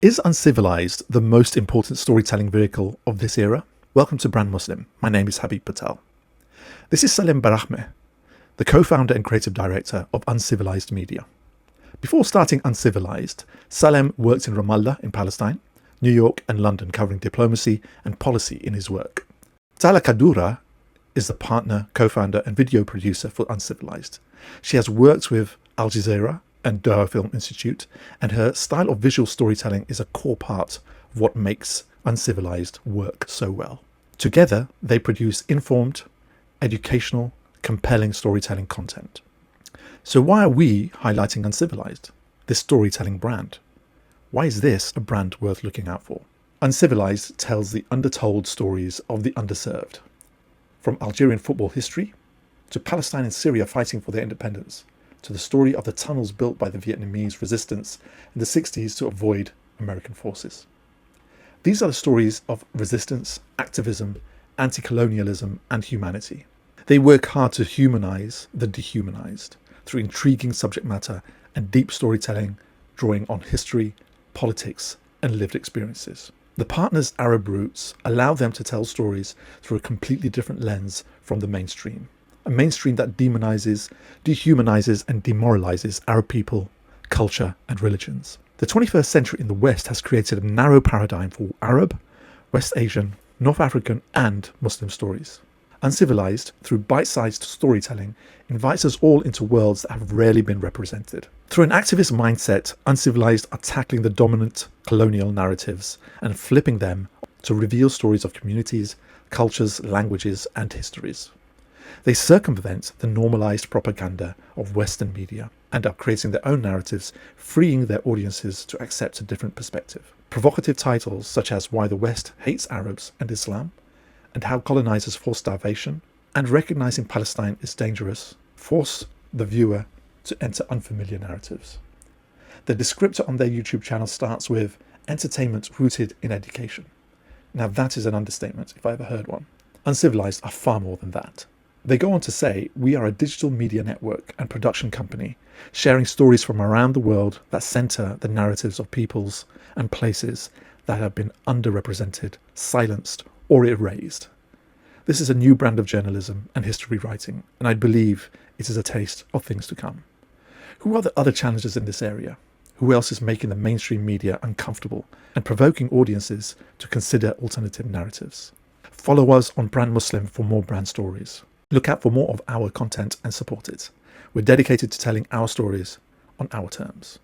Is Uncivilized the most important storytelling vehicle of this era? Welcome to Brand Muslim. My name is Habib Patel. This is Salem Barahmeh, the co-founder and creative director of UNCIVILIZED Media. Before starting Uncivilized, Salem worked in Ramallah in Palestine, New York and London, covering diplomacy and policy in his work. Tala Kaddoura is the partner, co-founder and video producer for Uncivilized. She has worked with Al Jazeera and Doha Film Institute, and her style of visual storytelling is a core part of what makes Uncivilized work so well. Together, they produce informed, educational, compelling storytelling content. So why are we highlighting Uncivilized, this storytelling brand? Why is this a brand worth looking out for? Uncivilized tells the undertold stories of the underserved, from Algerian football history to Palestine and Syria fighting for their independence, to the story of the tunnels built by the Vietnamese resistance in the 60s to avoid American forces. These are the stories of resistance, activism, anti-colonialism, and humanity. They work hard to humanize the dehumanized through intriguing subject matter and deep storytelling, drawing on history, politics, and lived experiences. The partners' Arab roots allow them to tell stories through a completely different lens from the mainstream. A mainstream that demonizes, dehumanizes, and demoralizes Arab people, culture, and religions. The 21st century in the West has created a narrow paradigm for Arab, West Asian, North African, and Muslim stories. Uncivilized, through bite-sized storytelling, invites us all into worlds that have rarely been represented. Through an activist mindset, Uncivilized are tackling the dominant colonial narratives and flipping them to reveal stories of communities, cultures, languages, and histories. They circumvent the normalized propaganda of Western media and are creating their own narratives, freeing their audiences to accept a different perspective. Provocative titles such as Why the West Hates Arabs and Islam, and How Colonizers Force Starvation, and Recognizing Palestine is Dangerous, force the viewer to enter unfamiliar narratives. The descriptor on their YouTube channel starts with entertainment rooted in education. Now that is an understatement if I ever heard one. Uncivilized are far more than that. They go on to say, we are a digital media network and production company, sharing stories from around the world that center the narratives of peoples and places that have been underrepresented, silenced, or erased. This is a new brand of journalism and history writing, and I believe it is a taste of things to come. Who are the other challenges in this area? Who else is making the mainstream media uncomfortable and provoking audiences to consider alternative narratives? Follow us on Brand Muslim for more brand stories. Look out for more of our content and support it. We're dedicated to telling our stories on our terms.